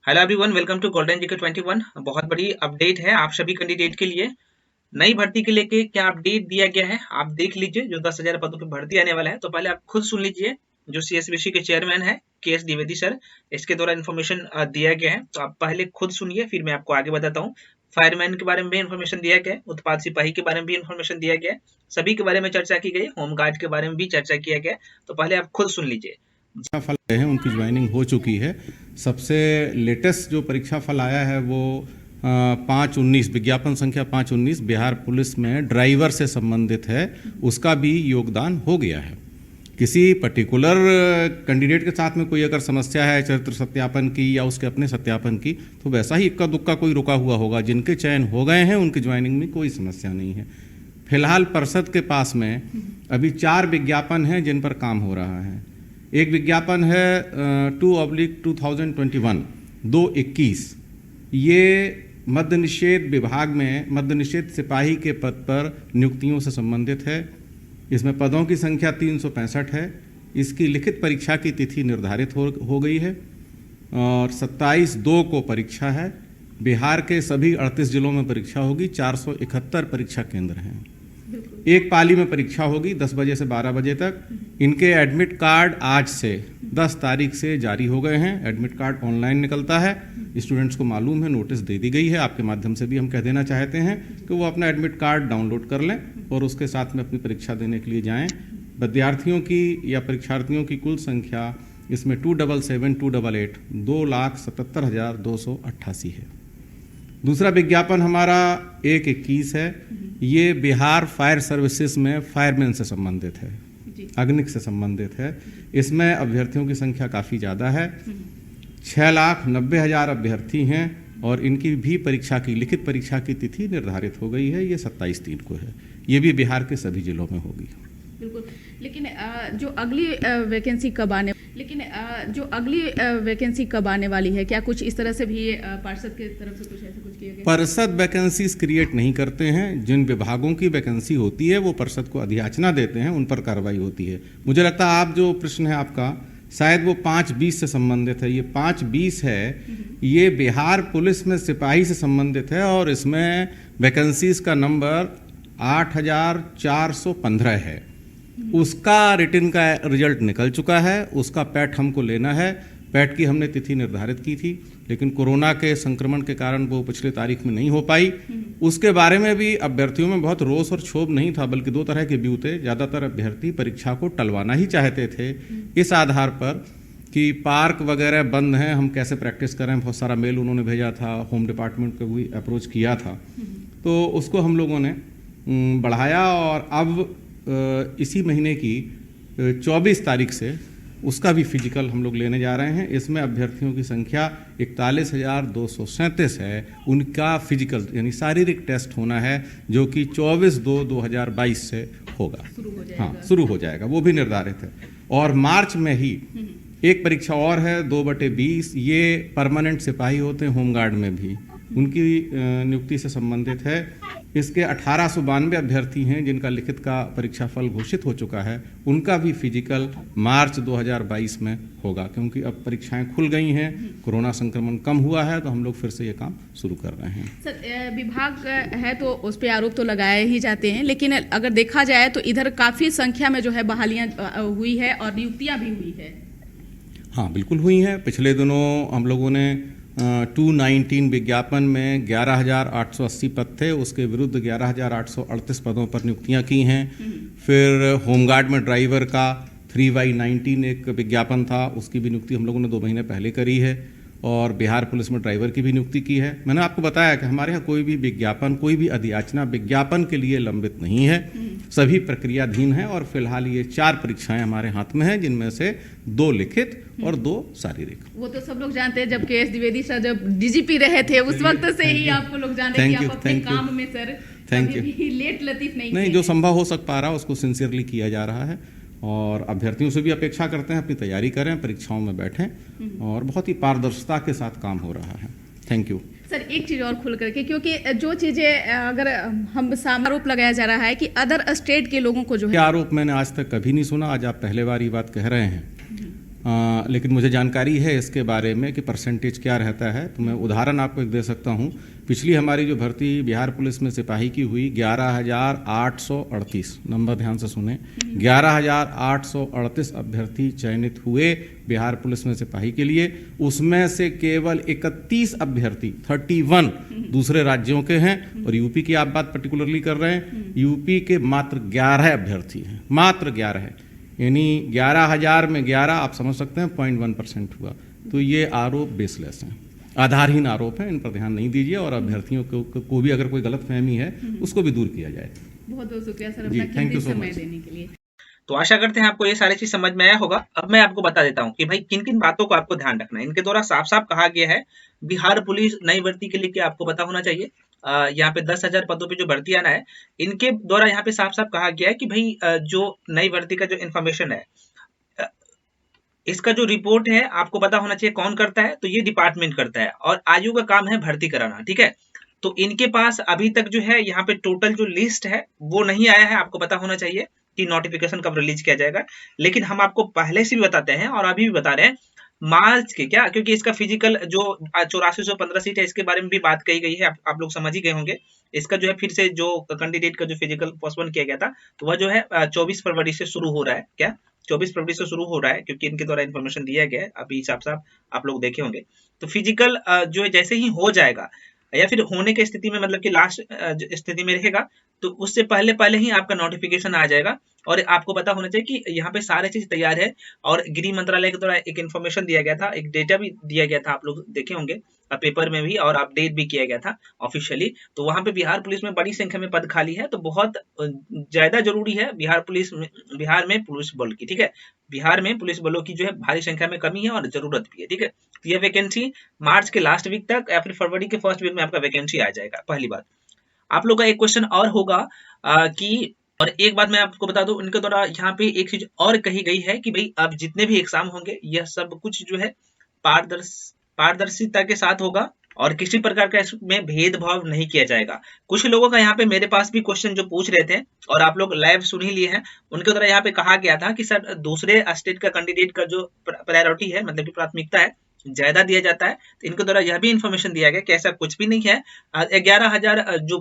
Hello everyone, welcome to golden GK 21। बहुत बड़ी update है आप सभी कैंडिडेट के लिए। नई भर्ती के लेके क्या अपडेट दिया गया है आप देख लीजिए। जो 10,000 पदों पे भर्ती आने वाला है, तो पहले आप खुद सुन लीजिए। जो सीएसबीसी के चेयरमैन है के एस द्विवेदी सर, इसके द्वारा इन्फॉर्मेशन दिया गया है, तो आप पहले खुद सुनिए, फिर मैं आपको आगे बताता हूँ। फायरमैन के बारे में भी इन्फॉर्मेशन दिया गया है, उत्पाद सिपाही के बारे में भी इन्फॉर्मेशन दिया गया है, सभी के बारे में चर्चा की गई है, होमगार्ड के बारे में भी चर्चा किया गया है। तो पहले आप खुद सुन लीजिए। परीक्षा फल आए हैं, उनकी ज्वाइनिंग हो चुकी है। सबसे लेटेस्ट जो परीक्षा फल आया है वो 5/19 विज्ञापन संख्या 5/19 बिहार पुलिस में ड्राइवर से संबंधित है। उसका भी योगदान हो गया है। किसी पर्टिकुलर कैंडिडेट के साथ में कोई अगर समस्या है चरित्र सत्यापन की या उसके अपने सत्यापन की, तो वैसा ही इक्का दुक्का कोई रुका हुआ होगा। जिनके चयन हो गए हैं उनकी ज्वाइनिंग में कोई समस्या नहीं है। फिलहाल परिषद के पास में अभी 4 विज्ञापन हैं जिन पर काम हो रहा है। एक विज्ञापन है 2/2021 2/21। ये मद्य निषेध विभाग में मद्य निषेध सिपाही के पद पर नियुक्तियों से संबंधित है। इसमें पदों की संख्या 365 है। इसकी लिखित परीक्षा की तिथि निर्धारित हो गई है और 27/2 को परीक्षा है। बिहार के सभी 38 जिलों में परीक्षा होगी। 471 परीक्षा केंद्र हैं। एक पाली में परीक्षा होगी 10 बजे से 12 बजे तक। इनके एडमिट कार्ड आज से 10 तारीख से जारी हो गए हैं। एडमिट कार्ड ऑनलाइन निकलता है, स्टूडेंट्स को मालूम है, नोटिस दे दी गई है। आपके माध्यम से भी हम कह देना चाहते हैं कि वो अपना एडमिट कार्ड डाउनलोड कर लें और उसके साथ में अपनी परीक्षा देने के लिए जाएं। विद्यार्थियों की या परीक्षार्थियों की कुल संख्या इसमें 277-288 2,77,288 है। दूसरा विज्ञापन हमारा 1/21 है। ये बिहार फायर सर्विसेज में फायरमैन से संबंधित है, अग्निक से संबंधित है। इसमें अभ्यर्थियों की संख्या काफ़ी ज़्यादा है। 6,90,000 अभ्यर्थी हैं और इनकी भी परीक्षा की लिखित परीक्षा की तिथि निर्धारित हो गई है। ये 27/3 को है। ये भी बिहार के सभी जिलों में होगी। बिल्कुल। लेकिन जो अगली वैकेंसी कब आने वाली है? क्या कुछ इस तरह से भी पार्षद की तरफ से कुछ ऐसा कुछ किया गया? पार्षद वैकेंसीज क्रिएट नहीं करते हैं। जिन विभागों की वैकेंसी होती है वो पार्षद को अधियाचना देते हैं, उन पर कार्रवाई होती है। मुझे लगता है आप जो प्रश्न है आपका शायद वो 5/20 से संबंधित है। ये 5/20 है, ये बिहार पुलिस में सिपाही से संबंधित है और इसमें वैकेंसीज का नंबर 8,415 है। उसका रिटन का रिजल्ट निकल चुका है। उसका पैट हमको लेना है। पैट की हमने तिथि निर्धारित की थी, लेकिन कोरोना के संक्रमण के कारण वो पिछले तारीख में नहीं हो पाई। उसके बारे में भी अभ्यर्थियों में बहुत रोष और क्षोभ नहीं था, बल्कि 2 तरह के व्यू थे। ज़्यादातर अभ्यर्थी परीक्षा को टलवाना ही चाहते थे इस आधार पर कि पार्क वगैरह बंद हैं, हम कैसे प्रैक्टिस करें। बहुत सारा मेल उन्होंने भेजा था, होम डिपार्टमेंट को भी अप्रोच किया था। तो उसको हम लोगों ने बढ़ाया और अब इसी महीने की 24 तारीख से उसका भी फिजिकल हम लोग लेने जा रहे हैं। इसमें अभ्यर्थियों की संख्या 41,237 है। उनका फिजिकल यानी शारीरिक टेस्ट होना है, जो कि 24/2/2022 से होगा। शुरू हो जाएगा। वो भी निर्धारित है। और मार्च में ही एक परीक्षा और है 2/20। ये परमानेंट सिपाही होते हैं होमगार्ड में भी, उनकी नियुक्ति से संबंधित है। इसके 1892 अभ्यर्थी हैं जिनका लिखित का परीक्षा फल घोषित हो चुका है। उनका भी फिजिकल मार्च 2022 में होगा, क्योंकि अब परीक्षाएं खुल गई हैं, कोरोना संक्रमण कम हुआ है, तो हम लोग फिर से ये काम शुरू कर रहे हैं। सर, विभाग है तो उस पर आरोप तो लगाए ही जाते हैं, लेकिन अगर देखा जाए तो इधर काफ़ी संख्या में जो है बहालियाँ हुई है और नियुक्तियाँ भी हुई है। हाँ, बिल्कुल हुई हैं। पिछले दिनों हम लोगों ने 219 विज्ञापन में 11,880 पद थे, उसके विरुद्ध 11,838 पदों पर नियुक्तियां की हैं। फिर होमगार्ड में ड्राइवर का 3/19 एक विज्ञापन था, उसकी भी नियुक्ति हम लोगों ने 2 महीने पहले करी है। और बिहार पुलिस में ड्राइवर की भी नियुक्ति की है। मैंने आपको बताया कि हमारे यहाँ कोई भी विज्ञापन, कोई भी अधियाचना विज्ञापन के लिए लंबित नहीं है, सभी प्रक्रियाधीन है। और फिलहाल ये 4 परीक्षाएं हमारे हाथ में हैं, जिनमें से 2 लिखित और 2 शारीरिक। वो तो सब लोग जानते हैं, जब के.एस. द्विवेदी सर जब डीजीपी रहे थे उस वक्त से ही आपको लोग जानते हैं कि आप अपने काम में सर कभी लेट लतीफ नहीं। जो संभव हो सक पा रहा उसको सिंसियरली किया जा रहा है और अभ्यर्थियों से भी अपेक्षा करते हैं अपनी तैयारी करें, परीक्षाओं में बैठें और बहुत ही पारदर्शिता के साथ काम हो रहा है। Thank you sir. एक चीज़ और खुल करके, क्योंकि जो चीज़ें अगर हम आरोप लगाया जा रहा है कि अदर स्टेट के लोगों को जो है, आरोप मैंने आज तक कभी नहीं सुना, आज आप पहले बार ये बात कह रहे हैं। लेकिन मुझे जानकारी है इसके बारे में कि परसेंटेज क्या रहता है, तो मैं उदाहरण आपको एक दे सकता हूँ। पिछली हमारी जो भर्ती बिहार पुलिस में सिपाही की हुई 11,838, नंबर ध्यान से सुने, 11,838 अभ्यर्थी चयनित हुए बिहार पुलिस में सिपाही के लिए। उसमें से केवल 31 अभ्यर्थी 31 दूसरे राज्यों के हैं, और यूपी की आप बात पर्टिकुलरली कर रहे हैं, यूपी के मात्र 11 अभ्यर्थी हैं, मात्र 11 है, यानी 11,000 में 11, आप समझ सकते हैं 0.1% हुआ। तो ये आरोप बेसलेस हैं, आधारहीन आरोप है, इन पर ध्यान नहीं दीजिए, और अभ्यर्थियों को भी अगर कोई गलतफहमी है उसको भी दूर किया जाए। बहुत बहुत शुक्रिया सर जी, अपना थैंक यू कीमती सो समय मच। देने के लिए। तो आशा करते हैं आपको ये सारी चीज समझ में आया होगा। अब मैं आपको बता देता हूँ कि भाई किन किन बातों को आपको ध्यान रखना है। इनके द्वारा साफ साफ कहा गया है बिहार पुलिस नई भर्ती के लिए क्या आपको पता होना चाहिए। यहाँ पे 10,000 पदों पे जो भर्ती आना है, इनके द्वारा यहाँ पे साफ साफ कहा गया है कि भाई जो नई भर्ती का जो इन्फॉर्मेशन है, इसका जो रिपोर्ट है आपको पता होना चाहिए कौन करता है। तो ये डिपार्टमेंट करता है और आयु का काम है भर्ती कराना, ठीक है। तो इनके पास अभी तक जो है यहाँ पे टोटल जो लिस्ट है वो नहीं आया है, आपको पता होना चाहिए कि नोटिफिकेशन कब रिलीज किया जाएगा। लेकिन हम आपको पहले से भी बताते हैं और अभी भी बता रहे हैं मार्च के क्या, क्योंकि इसका फिजिकल जो 8415 सीट है इसके बारे में भी बात कही गई है, आप लोग समझ ही गए होंगे। इसका जो है फिर से जो कैंडिडेट का जो फिजिकल पोस्टपोन किया गया था, तो वह जो है 24 फरवरी से शुरू हो रहा है। क्या 24 फरवरी से शुरू हो रहा है, क्योंकि इनके द्वारा इन्फॉर्मेशन दिया गया है, अभी हिसाब से आप लोग देखे होंगे। तो फिजिकल जो है जैसे ही हो जाएगा या फिर होने की स्थिति में, मतलब कि लास्ट स्थिति में रहेगा, तो उससे पहले पहले ही आपका नोटिफिकेशन आ जाएगा। और आपको पता होना चाहिए कि यहाँ पे सारे चीज तैयार है, और गृह मंत्रालय के द्वारा एक इन्फॉर्मेशन दिया गया था, एक डेटा भी दिया गया था, आप लोग देखे होंगे पेपर में भी, और अपडेट भी किया गया था ऑफिशियली। तो वहां पे बिहार पुलिस में बड़ी संख्या में पद खाली है, तो बहुत ज्यादा जरूरी है बिहार में पुलिस बल की, ठीक है। बिहार में पुलिस बलों की जो है भारी संख्या में कमी है और जरूरत भी है, ठीक है। तो ये वैकेंसी मार्च के लास्ट वीक तक या फिर फरवरी के फर्स्ट वीक में आपका वैकेंसी आ जाएगा। पहली बात। आप लोग का एक क्वेश्चन और होगा कि, और एक बात मैं आपको बता दूं, इनके द्वारा यहाँ पे एक चीज और कही गई है कि भाई अब जितने भी एग्जाम होंगे यह सब कुछ जो है पारदर्शिता के साथ होगा और किसी प्रकार का इसमें भेदभाव नहीं किया जाएगा। कुछ लोगों का यहाँ पे मेरे पास भी क्वेश्चन जो पूछ रहे थे और आप लोग लाइव सुन ही लिए हैं, उनके द्वारा यहाँ पे कहा गया था कि सर दूसरे स्टेट का कैंडिडेट का जो प्रायोरिटी है, मतलब कि प्राथमिकता है, ज्यादा दिया जाता है। तो इनके द्वारा यह भी इन्फॉर्मेशन दिया गया कि ऐसा कुछ भी नहीं है। 11,000 जो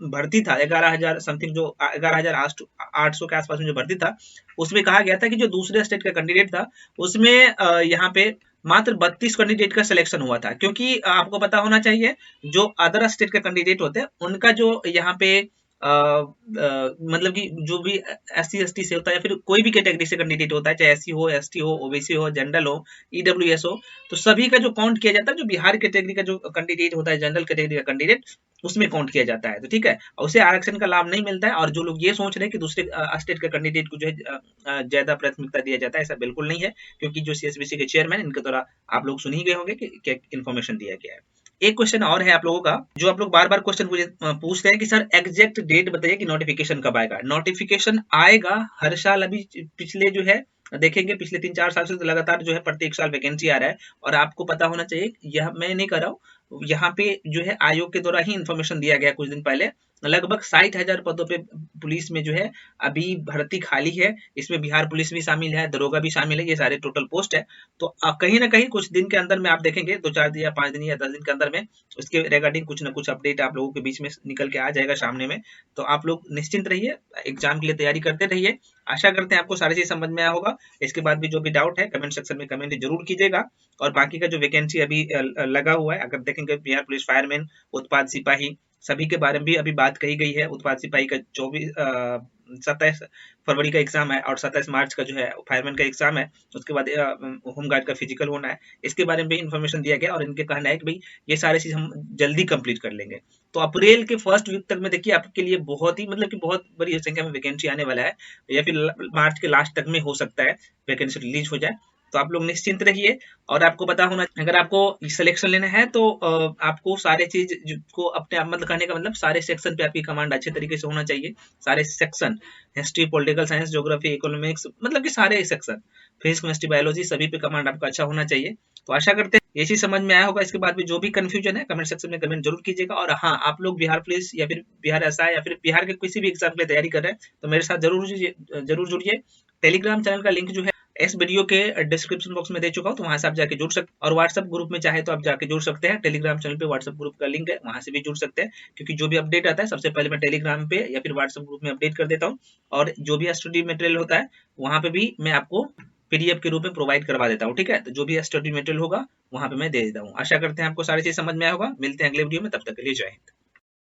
भर्ती था, 11,000 समथिंग, जो 11,800 के आसपास में जो भर्ती था, उसमें कहा गया था कि जो दूसरे स्टेट का कैंडिडेट था उसमें यहाँ पे मात्र 32 कैंडिडेट का सिलेक्शन हुआ था। क्योंकि आपको पता होना चाहिए जो अदर स्टेट का कैंडिडेट होते हैं उनका जो यहाँ पे मतलब कि जो भी SC ST से होता है या फिर कोई भी कैटेगरी से कैंडिडेट होता है, चाहे SC हो, ST हो, OBC हो, जनरल हो, EWS हो, तो सभी का जो काउंट किया जाता है, जो बिहार कैटेगरी का जो कैंडिडेट होता है, जनरल कैटेगरी का कैंडिडेट, उसमें काउंट किया जाता है। तो ठीक है, उसे आरक्षण का लाभ नहीं मिलता है। और जो लोग ये सोच रहे हैं कि दूसरे स्टेट के कैंडिडेट को जो है ज्यादा प्राथमिकता दिया जाता है, ऐसा बिल्कुल नहीं है। क्योंकि जो CSBC के चेयरमैन, इनके द्वारा आप लोग सुन ही गए होंगे कि क्या इन्फॉर्मेशन दिया गया है। एक क्वेश्चन और है आप लोगों का, जो आप लोग बार बार क्वेश्चन पूछते हैं कि सर एग्जैक्ट डेट बताइए कि नोटिफिकेशन कब आएगा। नोटिफिकेशन आएगा हर साल। अभी पिछले जो है देखेंगे, पिछले 3-4 साल से तो लगातार जो है प्रत्येक साल वैकेंसी आ रहा है। और आपको पता होना चाहिए, यह मैं नहीं कर रहा हूँ, यहाँ पे जो है आयोग के द्वारा ही इन्फॉर्मेशन दिया गया कुछ दिन पहले। लगभग 60,000 पदों पे पुलिस में जो है अभी भर्ती खाली है। इसमें बिहार पुलिस भी शामिल है, दरोगा भी शामिल है, ये सारे टोटल पोस्ट है। तो कहीं ना कहीं कुछ दिन के अंदर में आप देखेंगे, 2-4 दिन या 5 दिन या 10 दिन के अंदर में उसके रिगार्डिंग कुछ ना कुछ अपडेट आप लोगों के बीच में निकल के आ जाएगा सामने में। तो आप लोग निश्चिंत रहिए, एग्जाम के लिए तैयारी करते रहिए। आशा करते हैं आपको सारी चीज समझ में आया होगा। इसके बाद भी जो भी डाउट है कमेंट सेक्शन में कमेंट जरूर कीजिएगा। और बाकी का जो वैकेंसी अभी लगा हुआ है, अगर देखेंगे बिहार पुलिस फायरमैन, उत्पाद सिपाही, सभी के बारे में भी अभी बात कही गई है। उत्पाद सिपाही का 27 फरवरी का एग्जाम है और 27 मार्च का जो है फायरमैन का एग्जाम है। उसके बाद होमगार्ड का फिजिकल होना है। इसके बारे में भी इन्फॉर्मेशन दिया गया और इनके कहना है कि भाई ये सारी चीज हम जल्दी कंप्लीट कर लेंगे। तो अप्रैल के फर्स्ट वीक तक में देखिए आपके लिए बहुत ही, मतलब कि बहुत बड़ी संख्या में वैकेंसी आने वाला है, या फिर मार्च के लास्ट तक में हो सकता है वैकेंसी रिलीज हो जाए। तो आप लोग निश्चिंत रहिए। और आपको पता होना, अगर आपको सिलेक्शन लेना है तो आपको सारे चीज को अपने आप, मतलब कहने का मतलब सारे सेक्शन पे आपकी कमांड अच्छे तरीके से होना चाहिए। सारे section, history, political science, geography, economics, मतलब कि सारे सेक्शन, फिजिक्स, केमिस्ट्री, बायोलॉजी, सभी पे कमांड आपका अच्छा होना चाहिए। तो आशा करते हैं ये चीज समझ में आया होगा। इसके बाद भी जो भी कंफ्यूजन है कमेंट सेक्शन में कमेंट जरूर कीजिएगा। और हाँ, आप लोग बिहार पुलिस या फिर बिहार SI या फिर बिहार के किसी भी एग्जाम के लिए तैयारी कर रहे हैं तो मेरे साथ जरूर जुड़िए। टेलीग्राम चैनल का लिंक जो है इस वीडियो के डिस्क्रिप्शन बॉक्स में दे चुका हूँ, तो वहां से आप जाके जुड़ सकते हैं। और व्हाट्सएप ग्रुप में चाहे तो आप जाके जुड़ सकते हैं। टेलीग्राम चैनल पे व्हाट्सएप ग्रुप का लिंक है, वहां से भी जुड़ सकते हैं, क्योंकि जो भी अपडेट आता है सबसे पहले मैं टेलीग्राम पे या फिर व्हाट्सएप ग्रुप में अपडेट कर देता हूँ। और जो भी स्टडी मटेरियल होता है वहां पे भी मैं आपको पीडीएफ के रूप में प्रोवाइड करवा देता हूँ। ठीक है, तो जो भी स्टडी मटेरियल होगा वहां पे मैं दे देता हूँ। आशा करते हैं आपको सारी चीज समझ में आया होगा। मिलते हैं अगले वीडियो में, तब तक के लिए जय हिंद।